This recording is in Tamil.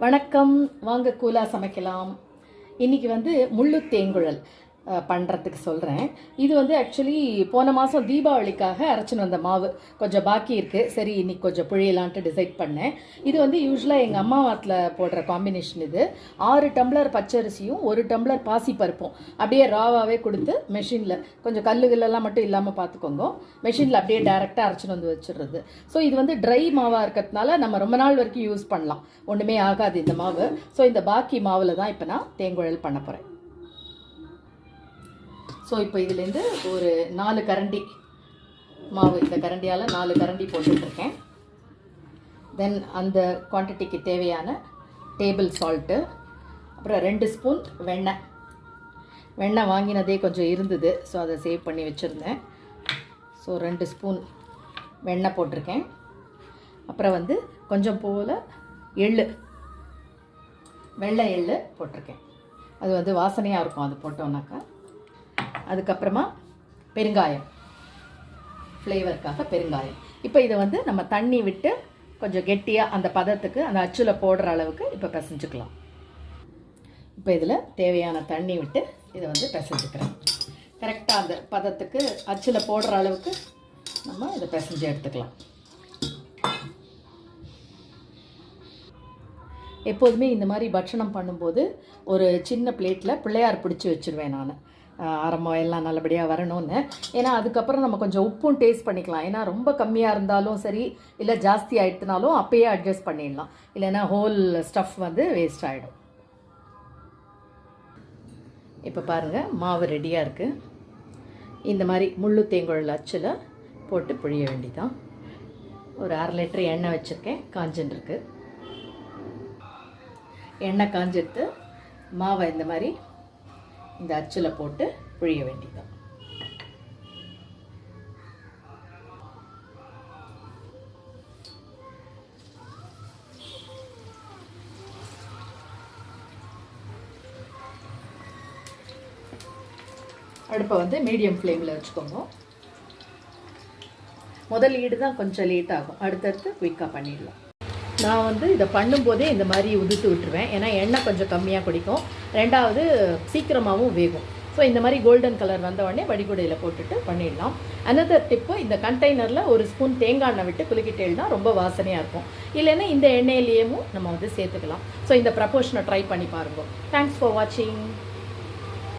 வணக்கம். வாங்க கூலா சமைக்கலாம். இன்றைக்கி முள்ளு தேங்குழல் பண்ணுறதுக்கு சொல்கிறேன். இது ஆக்சுவலி போன மாதம் தீபாவளிக்காக அரைச்சின்னு வந்த மாவு கொஞ்சம் பாக்கி இருக்குது. சரி, இன்றைக்கி கொஞ்சம் புழியலான்ட்டு டிசைட் பண்ணேன். இது யூஸ்வலாக எங்கள் அம்மா வாத்தில் போடுற காம்பினேஷன். இது 6 டம்ளர் பச்சரிசியும் 1 டம்ளர் பாசி பருப்பும் அப்படியே ராவாகவே கொடுத்து மெஷினில் கொஞ்சம் கல்லுகளெல்லாம் மட்டும் இல்லாமல் பார்த்துக்கோங்க. மெஷினில் அப்படியே டைரெக்டாக அரைச்சின்னு வந்து வச்சுடுறது. ஸோ இது ட்ரை மாவாக இருக்கிறதுனால நம்ம ரொம்ப நாள் வரைக்கும் யூஸ் பண்ணலாம், ஒன்றுமே ஆகாது இந்த மாவு. ஸோ இந்த பாக்கி மாவில் தான் இப்போ நான் தேங்குழல் பண்ண போகிறேன். ஸோ இப்போ இதுலேருந்து ஒரு 4 கரண்டி மாவு, இந்த கரண்டியால் 4 கரண்டி போட்டுட்ருக்கேன். தென் அந்த குவான்டிட்டிக்கு தேவையான டேபிள் சால்ட்டு, அப்புறம் 2 ஸ்பூன் வெண்ணெய் வாங்கினதே கொஞ்சம் இருந்தது, ஸோ அதை சேவ் பண்ணி வச்சுருந்தேன். ஸோ 2 ஸ்பூன் வெண்ணெய் போட்டிருக்கேன். அப்புறம் கொஞ்சம் போல் வெள்ளை எள்ளு போட்டிருக்கேன். அது வாசனையாக இருக்கும் அது போட்டோன்னாக்கா. அதுக்கப்புறமா பெருங்காயம், ஃப்ளேவருக்காக பெருங்காயம். இப்போ இதை நம்ம தண்ணி விட்டு கொஞ்சம் கெட்டியாக அந்த பதத்துக்கு, அந்த அச்சில் போடுற அளவுக்கு இப்போ பிசைஞ்சுக்கலாம். இப்போ இதில் தேவையான தண்ணி விட்டு இதை பிசைஞ்சுக்கிறேன். கரெக்டாக அந்த பதத்துக்கு அச்சில் போடுற அளவுக்கு நம்ம இதை பிசைஞ்சு எடுத்துக்கலாம். எப்போதுமே இந்த மாதிரி பட்சணம் பண்ணும்போது ஒரு சின்ன பிளேட்டில் பிள்ளையார் பிடிச்சி வச்சுருவேன் நான், ஆரம்பம் எல்லாம் நல்லபடியாக வரணும்னு. ஏன்னா அதுக்கப்புறம் நம்ம கொஞ்சம் உப்பும் டேஸ்ட் பண்ணிக்கலாம். ஏன்னா ரொம்ப கம்மியாக இருந்தாலும் சரி, இல்லை ஜாஸ்தி ஆகிடுத்துனாலும் அப்பயே அட்ஜஸ்ட் பண்ணிடலாம், இல்லைன்னா ஹோல் ஸ்டஃப் வேஸ்ட் ஆகிடும். இப்போ பாருங்கள், மாவு ரெடியாக இருக்குது. இந்த மாதிரி முள்ளு தேங்குழல் அச்சில் போட்டு புழிய வேண்டிதான். ஒரு 1/2 லிட்டர் எண்ணெய் வச்சுருக்கேன், காஞ்சின்னு இருக்கு. எண்ணெய் காஞ்செடுத்து மாவை இந்த மாதிரி இந்த அச்சில் போட்டு புழிய வேண்டியதான். அடுப்பை மீடியம் ஃப்ளேமில் வச்சுக்கோங்க. முதல் ஈடு தான் கொஞ்சம் லேட் ஆகும், அடுத்தடுத்து குயிக்காக பண்ணிடலாம். நான் இதை பண்ணும்போதே இந்த மாதிரி உதுத்து விட்டுருவேன். ஏன்னா எண்ணெய் கொஞ்சம் கம்மியாக குடிக்கும், ரெண்டாவது சீக்கிரமாகவும் வேகும். ஸோ இந்த மாதிரி கோல்டன் கலர் வந்த உடனே வடிகுடையில் போட்டுட்டு பண்ணிடலாம். அனதர் டிப்பு, இந்த கண்டெய்னரில் 1 ஸ்பூன் தேங்காய் எண்ணெய் விட்டு குலுக்கிட்டேன்னா ரொம்ப வாசனையாக இருக்கும். இல்லைன்னா இந்த எண்ணெயிலேயும் நம்ம சேர்த்துக்கலாம். ஸோ இந்த ப்ரப்போர்ஷனை ட்ரை பண்ணி பாருங்கள். தேங்க்ஸ் ஃபார் வாட்சிங்.